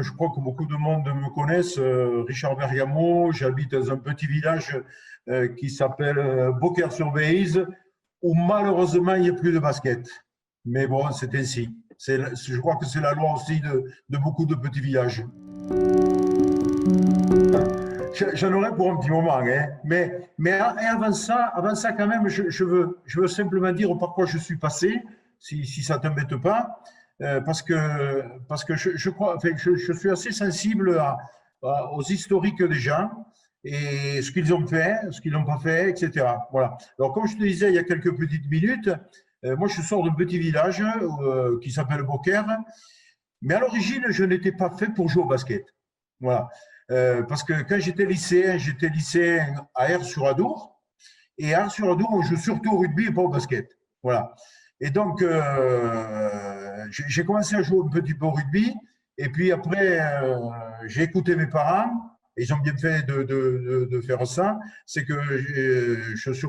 je crois que beaucoup de monde me connaissent. Richard Bergamo, j'habite dans un petit village qui s'appelle Beaucaire-sur-Bèze, où malheureusement il n'y a plus de basket. Mais bon, c'est ainsi. Je crois que c'est la loi aussi de beaucoup de petits villages. J'en aurais pour un petit moment, hein. Mais avant ça quand même, je veux simplement dire par quoi je suis passé, si ça ne t'embête pas, parce que je crois, enfin, je suis assez sensible aux historiques des gens et ce qu'ils ont fait, ce qu'ils n'ont pas fait, etc. Voilà. Alors, comme je te disais il y a quelques petites minutes, moi je sors d'un petit village qui s'appelle Beaucaire, mais à l'origine, je n'étais pas fait pour jouer au basket. Voilà. Parce que quand j'étais lycéen à Aire-sur-Adour, et à Aire-sur-Adour, on joue surtout au rugby et pas au basket. Voilà. Et donc, j'ai commencé à jouer un petit peu au rugby, et puis après, j'ai écouté mes parents, et ils ont bien fait de faire ça, c'est que je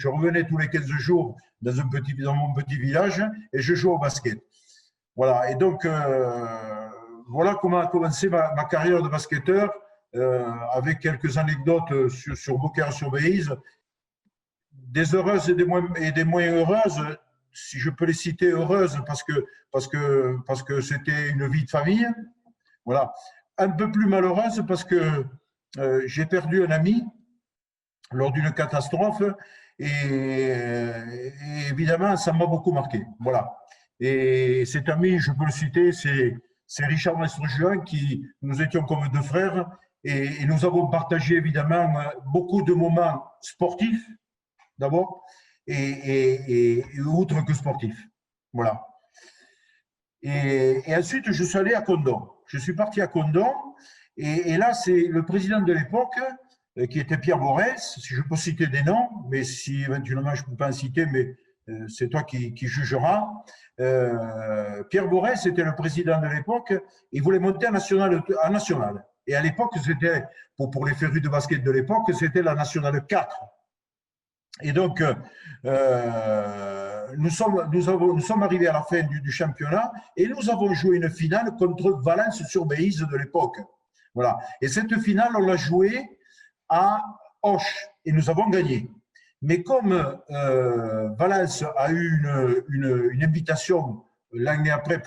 revenais tous les 15 jours dans mon petit village, et je jouais au basket. Voilà. Et donc, voilà comment a commencé ma carrière de basketteur, avec quelques anecdotes sur Beaucaire-sur-Bèze, des heureuses et des moins heureuses, si je peux les citer heureuses, parce que c'était une vie de famille. Voilà. Un peu plus malheureuse parce que j'ai perdu un ami lors d'une catastrophe et évidemment, ça m'a beaucoup marqué. Voilà. Et cet ami, je peux le citer, c'est Richard Maestrejuin, qui nous étions comme deux frères et nous avons partagé évidemment beaucoup de moments sportifs d'abord et outre que sportifs. Voilà. Et ensuite, je suis allé à Condom. Je suis parti à Condom et là, c'est le président de l'époque qui était Pierre Borès, si je peux citer des noms, mais si éventuellement je ne peux pas en citer, mais c'est toi qui jugeras. Pierre Borès était le président de l'époque, il voulait monter en national. Et à l'époque, c'était, pour les férus de basket de l'époque, c'était la nationale 4. Et donc, nous sommes arrivés à la fin du championnat et nous avons joué une finale contre Valence-sur-Bèze de l'époque. Voilà. Et cette finale, on l'a jouée à Auch et nous avons gagné. Mais comme Valence a eu une invitation l'année après,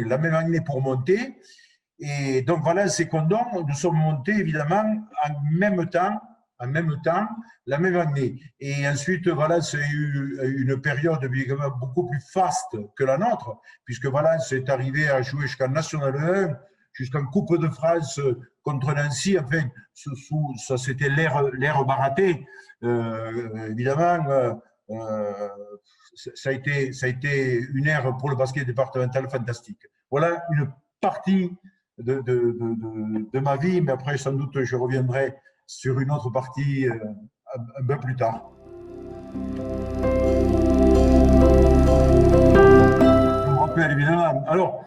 la même année pour monter, et donc Valence et Condom, nous sommes montés évidemment en même temps, la même année. Et ensuite, Valence a eu une période beaucoup plus faste que la nôtre, puisque Valence est arrivé à jouer jusqu'en National 1, jusqu'en Coupe de France contre Nancy. Enfin, ça c'était l'ère Baraté. Évidemment, ça a été une ère pour le basket départemental fantastique. Voilà une partie de ma vie, mais après, sans doute, je reviendrai sur une autre partie un peu plus tard. Je me rappelle évidemment. Alors,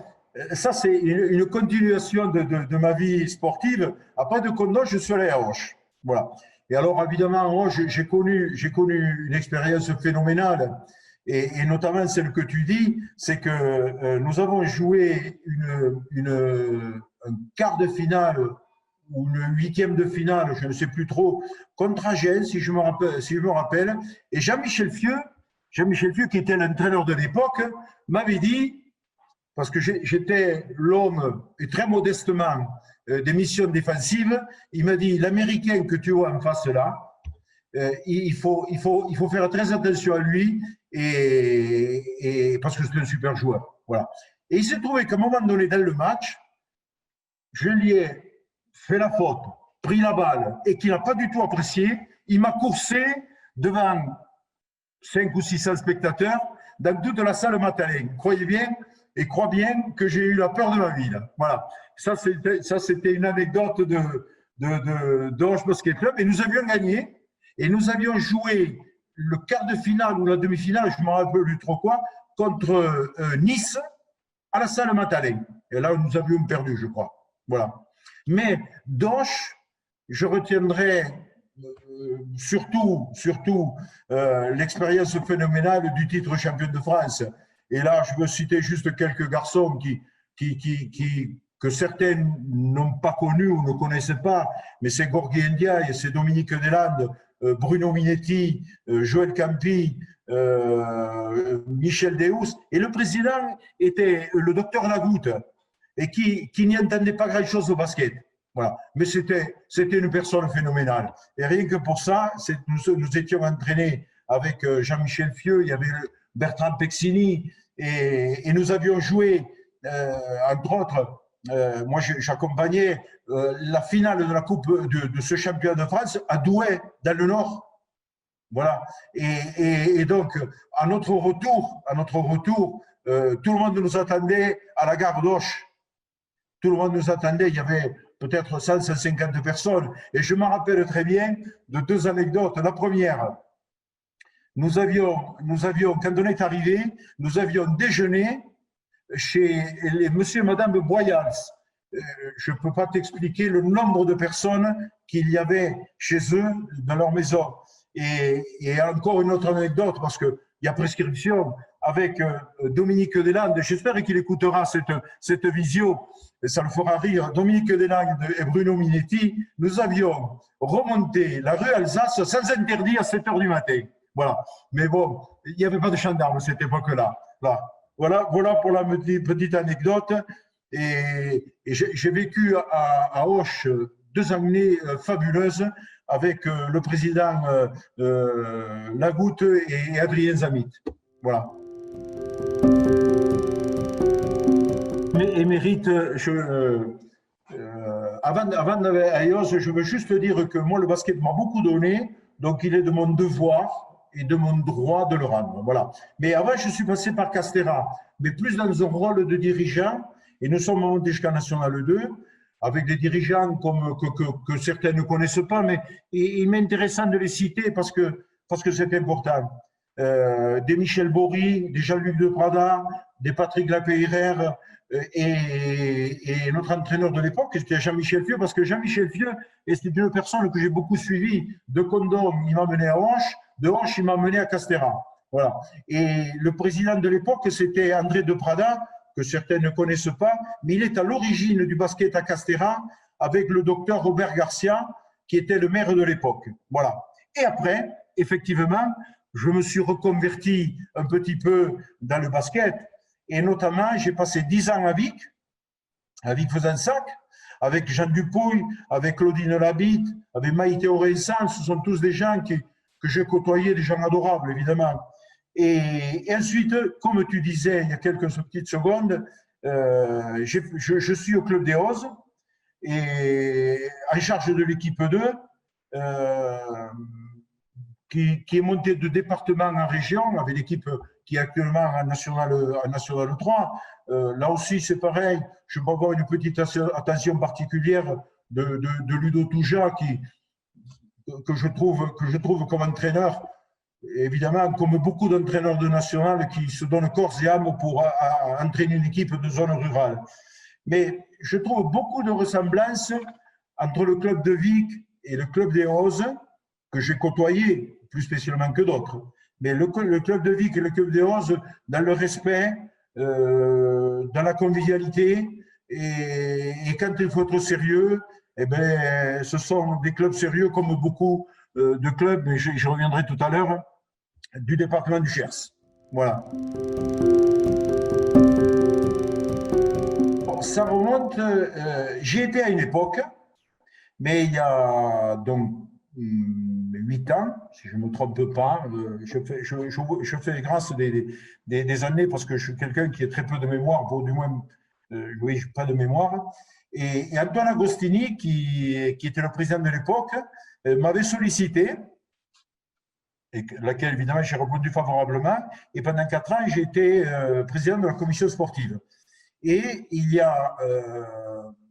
ça, c'est une continuation de ma vie sportive. Après de Condom, je suis allé à Auch. Voilà. Et alors, évidemment, à Auch, j'ai connu une expérience phénoménale. Et notamment celle que tu dis, c'est que nous avons joué un quart de finale ou une huitième de finale, je ne sais plus trop, contre Agen, si je me rappelle. Et Jean-Michel Fieux, qui était l'entraîneur de l'époque, m'avait dit, parce que j'étais l'homme, et très modestement, des missions défensives, il m'a dit, l'Américain que tu vois en face là, il faut faire très attention à lui, et parce que c'est un super joueur. Voilà. Et il s'est trouvé qu'à un moment donné dans le match, je lui ai fait la faute, pris la balle, et qu'il n'a pas du tout apprécié. Il m'a coursé devant 5 ou 600 spectateurs dans toute la salle Matalin. Crois bien que j'ai eu la peur de ma vie. Là. Voilà. Ça, c'était une anecdote d'Orange Basket Club. Et nous avions gagné. Et nous avions joué le quart de finale ou la demi-finale, je ne me rappelle plus trop quoi, contre Nice à la salle Matalin. Et là, nous avions perdu, je crois. Voilà. Mais d'Auch, je retiendrai surtout l'expérience phénoménale du titre champion de France. Et là, je veux citer juste quelques garçons qui que certains n'ont pas connu ou ne connaissaient pas, mais c'est Gorgui Ndiaye, c'est Dominique Deslandes, Bruno Minetti, Joël Campi, Michel Deus, et le président était le docteur Lagoutte, et qui n'y entendait pas grand-chose au basket. Voilà. Mais c'était une personne phénoménale. Et rien que pour ça, nous étions entraînés avec Jean-Michel Fieux, il y avait Bertrand Pexini, et nous avions joué, entre autres, moi j'accompagnais la finale de la Coupe de ce championnat de France à Douai, dans le Nord. Voilà. Et donc, à notre retour, tout le monde nous attendait à la gare d'Auch. Tout le monde nous attendait. Il y avait peut-être 150 personnes. Et je me rappelle très bien de deux anecdotes. La première, nous avions, quand on est arrivé, nous avions déjeuné chez les monsieur et madame Boyals. Je ne peux pas t'expliquer le nombre de personnes qu'il y avait chez eux dans leur maison. Et encore une autre anecdote, parce qu'il y a prescription, avec Dominique Deslandes, j'espère qu'il écoutera cette visio, et ça le fera rire, Dominique Deslandes et Bruno Minetti, nous avions remonté la rue Alsace sans interdit à 7 heures du matin. Voilà. Mais bon, il n'y avait pas de gendarmes à cette époque-là. Voilà pour la petite anecdote. Et j'ai vécu à Auch 2 années fabuleuses avec le président Lagoutte et Adrien Zamit. Voilà. Émérite, avant d'aller à EOS, je veux juste dire que moi, le basket m'a beaucoup donné, donc il est de mon devoir et de mon droit de le rendre. Voilà. Mais avant, je suis passé par Castéra, mais plus dans un rôle de dirigeant, et nous sommes montés jusqu'à National 2, avec des dirigeants que certains ne connaissent pas, mais il m'est intéressant de les citer parce que c'est important. Des Michel Bory, des Jean-Luc Deprada, des Patrick Lapeyrer, et notre entraîneur de l'époque, c'était Jean-Michel Fieux, parce que Jean-Michel Fieux, c'était une personne que j'ai beaucoup suivie. De Condom, il m'a mené à Auch, de Auch, il m'a mené à Castéra. Voilà. Et le président de l'époque, c'était André Deprada, que certains ne connaissent pas, mais il est à l'origine du basket à Castéra avec le docteur Robert Garcia, qui était le maire de l'époque. Voilà. Et après, effectivement, je me suis reconverti un petit peu dans le basket, et notamment, j'ai passé 10 ans à Vic Fezensac, avec Jean Dupouille, avec Claudine Labitte, avec Maïté Orensan. Ce sont tous des gens que j'ai côtoyés, des gens adorables, évidemment. Et ensuite, comme tu disais il y a quelques petites secondes, je suis au Club des Oses, et en charge de l'équipe 2, qui est montée de département en région, avec l'équipe qui est actuellement en National 3. Là aussi, c'est pareil, je peux avoir une petite attention particulière de Ludo Touja, que je trouve comme entraîneur, évidemment, comme beaucoup d'entraîneurs de national qui se donnent corps et âme pour entraîner une équipe de zone rurale. Mais je trouve beaucoup de ressemblances entre le club de Vic et le club des Oses, que j'ai côtoyé plus spécialement que d'autres. Mais le club de Vic et le club des Oses, dans le respect, dans la convivialité, et quand il faut être sérieux, eh bien, ce sont des clubs sérieux comme beaucoup de clubs, mais je reviendrai tout à l'heure, du département du Gers. Voilà. Bon, ça remonte, j'y étais à une époque, mais il y a donc 8 ans, si je ne me trompe pas, je fais grâce des années parce que je suis quelqu'un qui a très peu de mémoire, pour du moins, oui, pas de mémoire. Et Antoine Agostini, qui était le président de l'époque, m'avait sollicité, et laquelle évidemment j'ai répondu favorablement, et pendant 4 ans, j'ai été président de la commission sportive. Et il y a,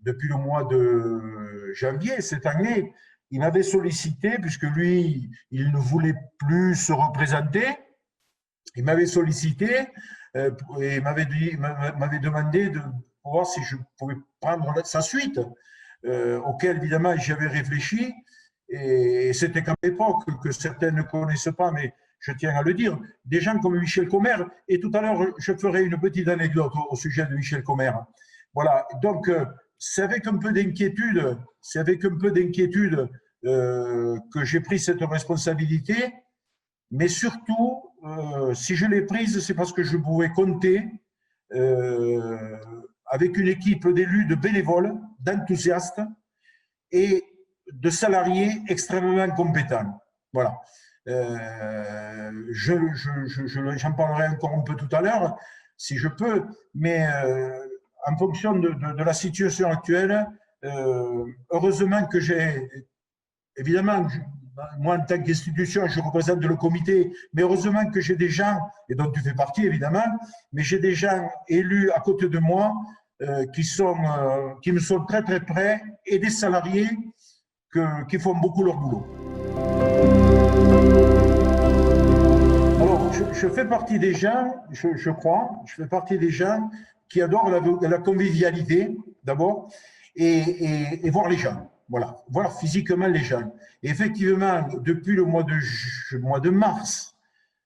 depuis le mois de janvier, cette année, il m'avait sollicité, puisque lui, il ne voulait plus se représenter, il m'avait sollicité et m'avait demandé de voir si je pouvais prendre sa suite, auquel évidemment j'avais réfléchi, et c'était qu'à l'époque, que certains ne connaissent pas, mais je tiens à le dire, des gens comme Michel Comer, et tout à l'heure je ferai une petite anecdote au sujet de Michel Comer. Voilà, donc c'est avec un peu d'inquiétude, que j'ai pris cette responsabilité, mais surtout, si je l'ai prise, c'est parce que je pouvais compter euh, avec une équipe d'élus, de bénévoles, d'enthousiastes et de salariés extrêmement compétents. Voilà. J'en parlerai encore un peu tout à l'heure, si je peux, mais en fonction de la situation actuelle, heureusement que j'ai, évidemment, moi en tant qu'institution, je représente le comité, mais heureusement que j'ai des gens, et dont tu fais partie évidemment, mais j'ai des gens élus à côté de moi qui me sont très très près et des salariés qui font beaucoup leur boulot. Alors, je fais partie des gens, je crois, je fais partie des gens qui adorent la convivialité, d'abord, et voir les gens. Voilà, voir physiquement les gens. Et effectivement, depuis le mois de mars,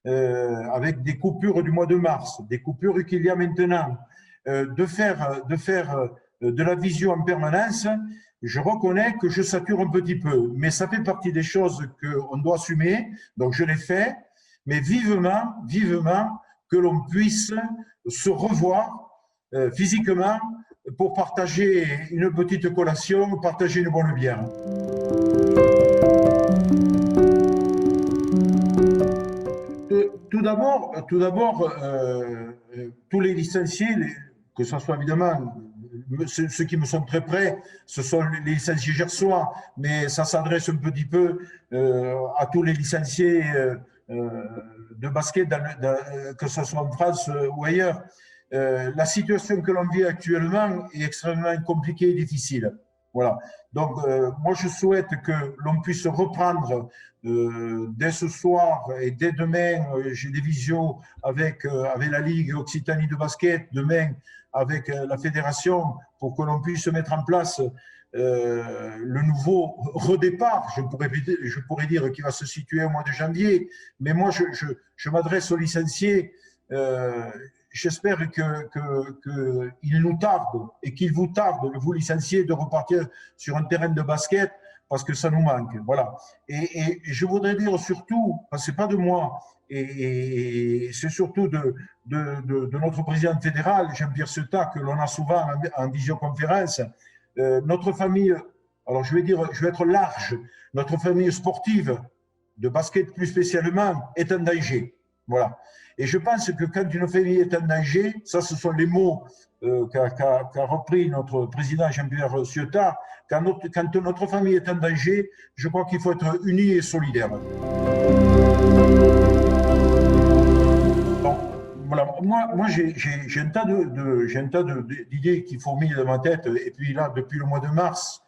avec des coupures du mois de mars, des coupures qu'il y a maintenant, de faire de la visio en permanence, je reconnais que je sature un petit peu. Mais ça fait partie des choses qu'on doit assumer, donc je l'ai fait, mais vivement, vivement que l'on puisse se revoir physiquement pour partager une petite collation, partager une bonne bière. Tout d'abord, tous les licenciés, que ce soit évidemment ceux qui me sont très près, ce sont les licenciés gersois, mais ça s'adresse un petit peu à tous les licenciés de basket, que ce soit en France ou ailleurs. La situation que l'on vit actuellement est extrêmement compliquée et difficile. Voilà. Donc, moi, je souhaite que l'on puisse reprendre dès ce soir et dès demain. J'ai des visios avec la Ligue Occitanie de basket, demain avec la fédération, pour que l'on puisse mettre en place le nouveau redépart, je pourrais dire, qui va se situer au mois de janvier. Mais moi, je m'adresse aux licenciés. J'espère qu'il nous tarde et qu'il vous tarde, vous licenciés, de repartir sur un terrain de basket, parce que ça nous manque. Voilà. Et je voudrais dire surtout, parce que ce n'est pas de moi, et c'est surtout de notre président fédéral, Jean-Pierre Seutat, que l'on a souvent en visioconférence, notre famille, alors je vais être large, notre famille sportive, de basket plus spécialement, est en danger. Voilà. Et je pense que quand une famille est en danger, ça, ce sont les mots qu'a repris notre président Jean-Pierre Ciotat, quand notre famille est en danger, je crois qu'il faut être unis et solidaires. Donc, voilà, moi j'ai un tas d'idées qui fourmillent dans ma tête, et puis là, depuis le mois de mars,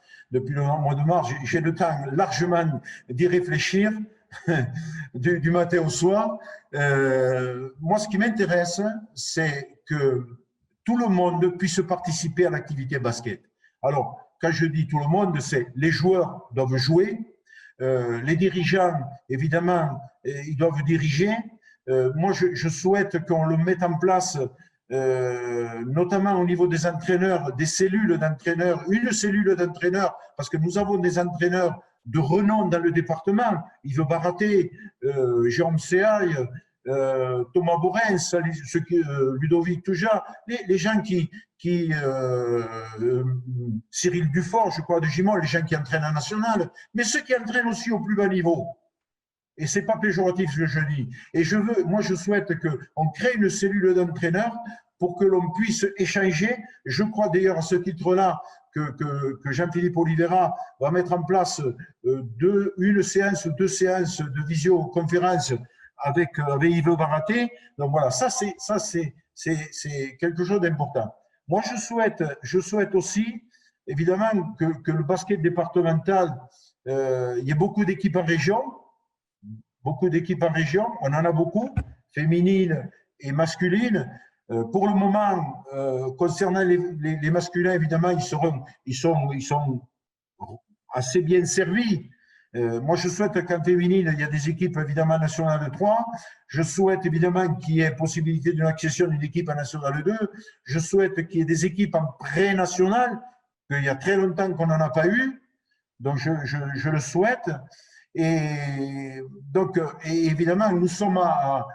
j'ai le temps largement d'y réfléchir, du matin au soir. Moi, ce qui m'intéresse, c'est que tout le monde puisse participer à l'activité basket. Alors, quand je dis tout le monde, c'est les joueurs doivent jouer, les dirigeants, évidemment, ils doivent diriger. Moi, je souhaite qu'on le mette en place, notamment au niveau des entraîneurs, des cellules d'entraîneurs, une cellule d'entraîneurs, parce que nous avons des entraîneurs de renom dans le département, Yves Baraté, Jérôme Seaille, Thomas Borens, Ludovic Touja, les gens Cyril Dufort, je crois, de Gimont, les gens qui entraînent en national, mais ceux qui entraînent aussi au plus bas niveau. Et ce n'est pas péjoratif ce que je dis. Et moi, je souhaite qu'on crée une cellule d'entraîneurs pour que l'on puisse échanger. Je crois d'ailleurs à ce titre-là que Jean-Philippe Oliveira va mettre en place une séance ou deux séances de visioconférence avec Yves Baraté. Donc voilà, ça c'est quelque chose d'important. Moi, je souhaite aussi, évidemment, que le basket départemental, il y ait beaucoup d'équipes en région. On en a beaucoup, féminines et masculines. Pour le moment, concernant les masculins, évidemment, ils sont assez bien servis. Moi, je souhaite qu'en féminine, il y a des équipes évidemment nationales 3. Je souhaite évidemment qu'il y ait possibilité d'une accession d'une équipe en nationale 2. Je souhaite qu'il y ait des équipes en pré-nationale, qu'il y a très longtemps qu'on n'en a pas eu. Donc, je le souhaite. Et donc, et évidemment, nous sommes à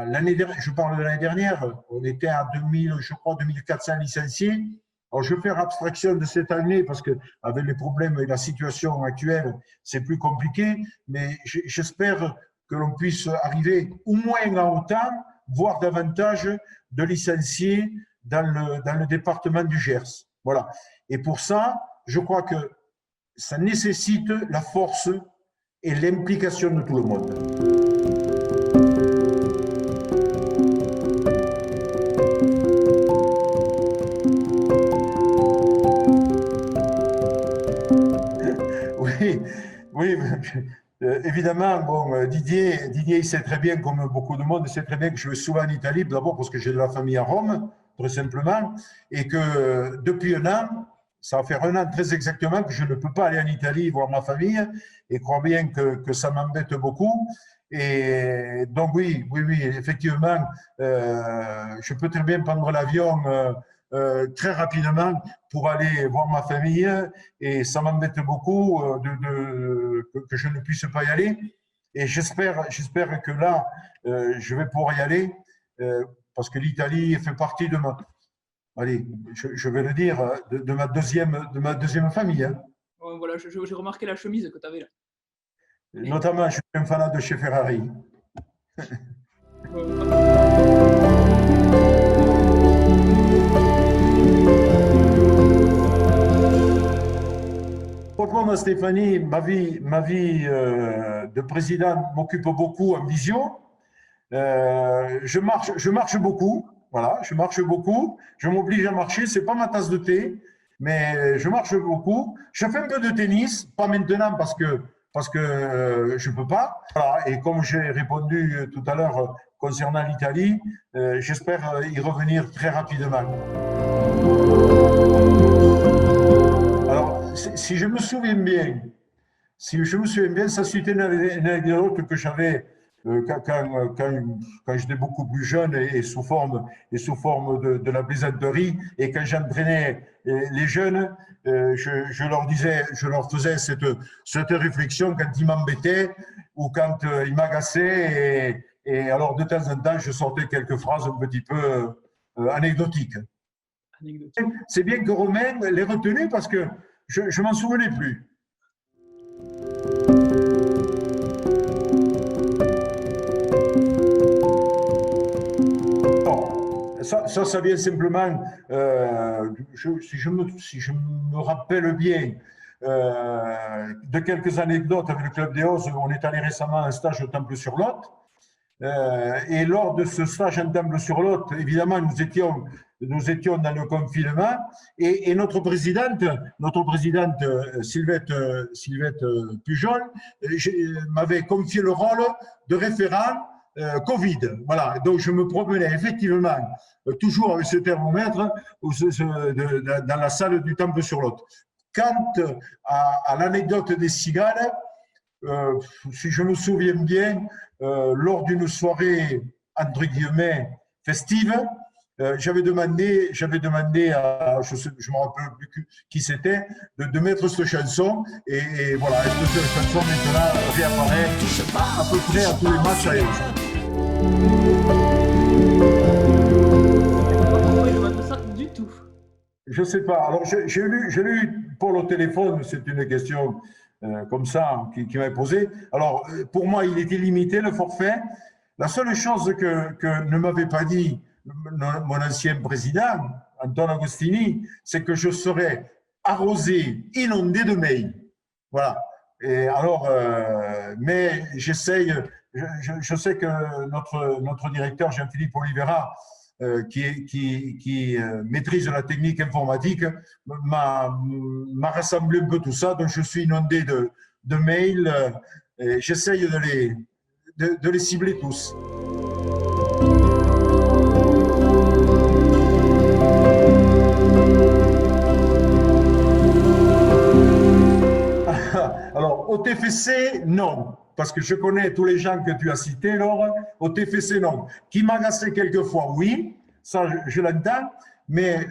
l'année dernière, je parle de l'année dernière, on était à 2000, je crois, 2400 licenciés. Alors, je vais faire abstraction de cette année parce que avec les problèmes et la situation actuelle, c'est plus compliqué, mais j'espère que l'on puisse arriver au moins à autant, voire davantage de licenciés dans le département du Gers. Voilà. Et pour ça, je crois que ça nécessite la force et l'implication de tout le monde. Oui, oui, évidemment, bon, Didier, il sait très bien, comme beaucoup de monde, il sait très bien que je vais souvent en Italie, d'abord parce que j'ai de la famille à Rome, très simplement, et que depuis un an, ça va faire un an très exactement que je ne peux pas aller en Italie voir ma famille, et crois bien que ça m'embête beaucoup. Et donc oui, effectivement, je peux très bien prendre l'avion très rapidement pour aller voir ma famille et ça m'embête beaucoup que je ne puisse pas y aller. Et j'espère que là, je vais pouvoir y aller parce que l'Italie fait partie de ma, allez, je vais le dire, de ma deuxième famille. Hein. Voilà, j'ai remarqué la chemise que tu avais là. Notamment, je suis un fanat de chez Ferrari. Franchement, Stéphanie, ma vie de président m'occupe beaucoup en visio. Je marche beaucoup. Voilà, je marche beaucoup. Je m'oblige à marcher. C'est pas ma tasse de thé, mais je marche beaucoup. Je fais un peu de tennis, pas maintenant parce que je peux pas. Voilà, et comme j'ai répondu tout à l'heure concernant l'Italie, j'espère y revenir très rapidement. Alors, si je me souviens bien, ça c'était une anecdote que j'avais quand j'étais beaucoup plus jeune et sous forme de la plaisanterie et quand j'entraînais les jeunes, je leur faisais cette réflexion quand ils m'embêtaient ou quand ils m'agaçaient et alors de temps en temps je sortais quelques phrases un petit peu anecdotiques. C'est bien que Romain l'ait retenu parce que je m'en souvenais plus. Ça vient simplement, si je me rappelle bien, de quelques anecdotes avec le Club des Hausses. On est allé récemment à un stage au Temple-sur-Lot. Et lors de ce stage en Temple-sur-Lot, évidemment, nous étions dans le confinement et notre présidente Sylvette Pujol m'avait confié le rôle de référent Covid. Voilà, donc je me promenais effectivement toujours avec ce thermomètre dans la salle du Temple-sur-Lot. Quant à l'anecdote des cigales, si je me souviens bien, lors d'une soirée entre guillemets festive, j'avais demandé à, je ne me rappelle plus qui c'était, de mettre cette chanson et voilà, est-ce que cette chanson maintenant réapparaît à peu près à tous les matchs à du tout. Je ne sais pas. Alors j'ai eu Paul au téléphone, c'est une question comme ça qui m'avait posé. Alors pour moi, il était limité le forfait. La seule chose que ne m'avait pas dit mon ancien président, Antoine Agostini, c'est que je serais arrosé, inondé de mails. Voilà. Et alors, mais j'essaye, je sais que notre directeur Jean-Philippe Olivera, qui maîtrise la technique informatique, m'a rassemblé un peu tout ça, donc je suis inondé de mails, et j'essaye de les cibler tous. Alors, au TFC, non. Parce que je connais tous les gens que tu as cités, Laure. Au TFC, non. Qui m'agaçait quelquefois, oui. Ça, je l'entends. Mais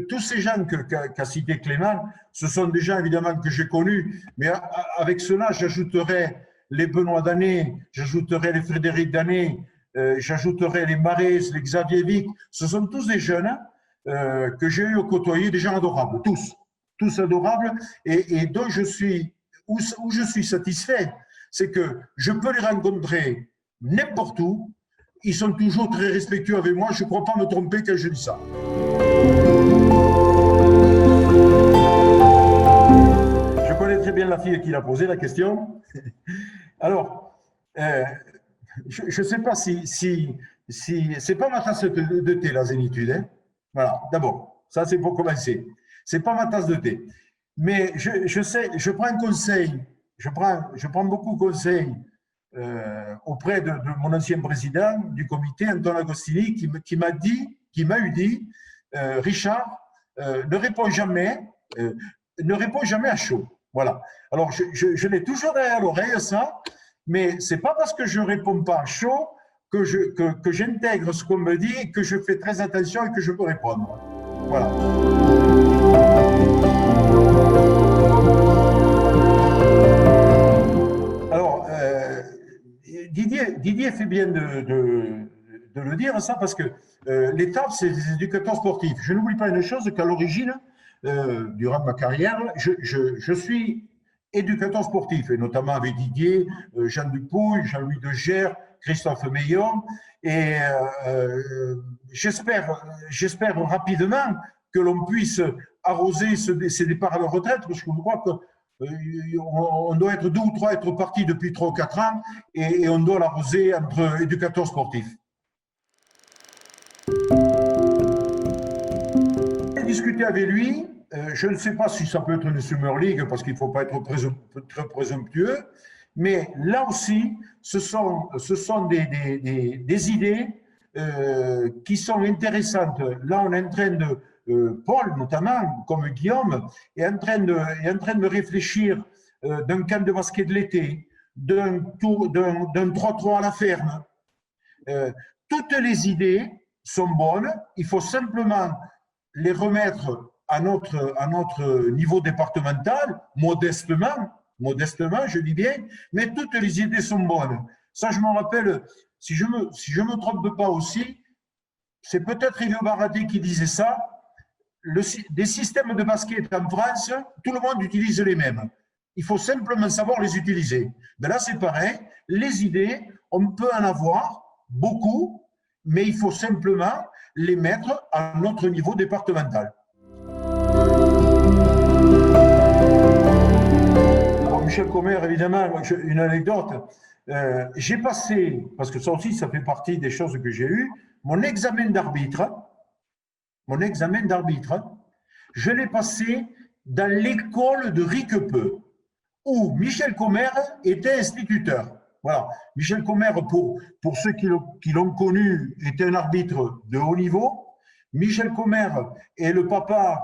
tous ces gens qu'a cité Clément, ce sont des gens évidemment que j'ai connus. Mais avec cela, j'ajouterais les Benoît Danet, j'ajouterais les Frédéric Danet, j'ajouterais les Marès, les Xavier Vic. Ce sont tous des jeunes que j'ai eu au côtoyer, des gens adorables, tous adorables, et dont où je suis satisfait, c'est que je peux les rencontrer n'importe où, ils sont toujours très respectueux avec moi, je ne crois pas me tromper quand je dis ça. Je connais très bien la fille qui l'a posé la question. Alors, je ne sais pas si c'est pas ma tasse de thé, la zénitude. Hein. Voilà, d'abord, ça c'est pour commencer. C'est pas ma tasse de thé. Mais je sais, je prends un conseil, je prends beaucoup de conseils auprès de mon ancien président du comité, Antoine Agostini, qui m'a dit, Richard, ne réponds jamais à chaud. Voilà. Alors, je l'ai toujours derrière l'oreille, ça, mais c'est pas parce que je ne réponds pas à chaud que j'intègre ce qu'on me dit, que je fais très attention et que je peux répondre. Voilà. Alors, Didier fait bien de le dire, ça, parce que l'étape, c'est des éducateurs sportifs. Je n'oublie pas une chose, qu'à l'origine, durant ma carrière, je suis éducateur sportif, et notamment avec Didier, Jean Dupouille, Jean-Louis Degers, Christophe Meillon, et j'espère rapidement que l'on puisse arroser ces départs à la retraite, parce que je crois qu'on doit être 2 ou 3 être partis depuis 3 ou 4 ans, et on doit l'arroser entre éducateurs sportifs. J'ai discuté avec lui. Je ne sais pas si ça peut être une Summer League parce qu'il ne faut pas être très présomptueux, mais là aussi, ce sont des idées qui sont intéressantes. Là, on est en train de, Paul notamment, comme Guillaume, est en train de réfléchir d'un camp de basket de l'été, d'un 3-3 à la ferme. Toutes les idées sont bonnes, il faut simplement les remettre à notre niveau départemental, modestement, je dis bien, mais toutes les idées sont bonnes. Ça, je me rappelle, si je me trompe pas aussi, c'est peut-être Elio Baradé qui disait ça, des systèmes de basket en France, tout le monde utilise les mêmes. Il faut simplement savoir les utiliser. Mais là, c'est pareil, les idées, on peut en avoir beaucoup, mais il faut simplement les mettre à notre niveau départemental. Alors, Michel Comer, évidemment, une anecdote. J'ai passé, parce que ça aussi, ça fait partie des choses que j'ai eues, mon examen d'arbitre, je l'ai passé dans l'école de Riquepeu, où Michel Comer était instituteur. Voilà. Michel Comer, pour ceux qui l'ont connu, était un arbitre de haut niveau. Michel Comer est le papa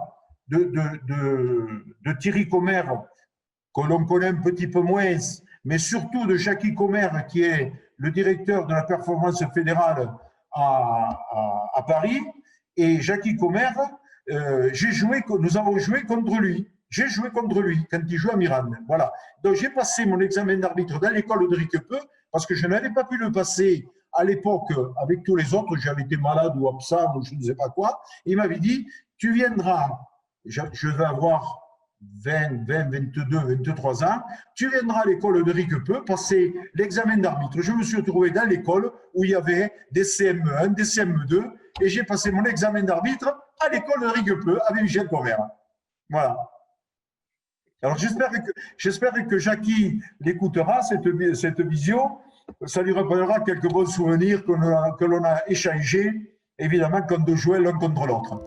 de Thierry Comer, que l'on connaît un petit peu moins, mais surtout de Jackie Comer, qui est le directeur de la performance fédérale à Paris. Et Jackie Comer, nous avons joué contre lui. J'ai joué contre lui quand il jouait à Mirande. Voilà. Donc, j'ai passé mon examen d'arbitre dans l'école de Riquepeu parce que je n'avais pas pu le passer à l'époque avec tous les autres. J'avais été malade ou absent ou je ne sais pas quoi. Et il m'avait dit, tu viendras, je vais avoir 22, 23 ans, tu viendras à l'école de Riquepeu passer l'examen d'arbitre. Je me suis retrouvé dans l'école où il y avait des CM1, des CM2 et j'ai passé mon examen d'arbitre à l'école de Riquepeu avec Michel Comer. Voilà. Alors, j'espère que Jackie l'écoutera, cette vision. Ça lui rappellera quelques bons souvenirs que l'on a échangés, évidemment, quand on jouait l'un contre l'autre.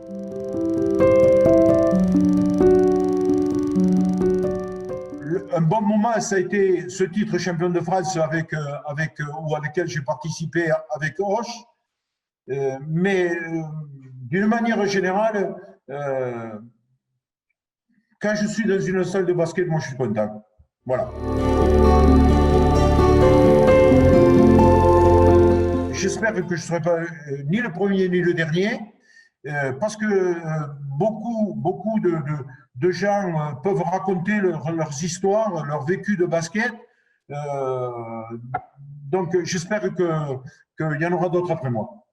Un bon moment, ça a été ce titre champion de France avec lequel j'ai participé avec Hoche. Mais d'une manière générale, quand je suis dans une salle de basket, moi, je suis content. Voilà. J'espère que je ne serai pas ni le premier ni le dernier, parce que beaucoup de gens peuvent raconter leurs histoires, leur vécu de basket. Donc, j'espère qu'il y en aura d'autres après moi.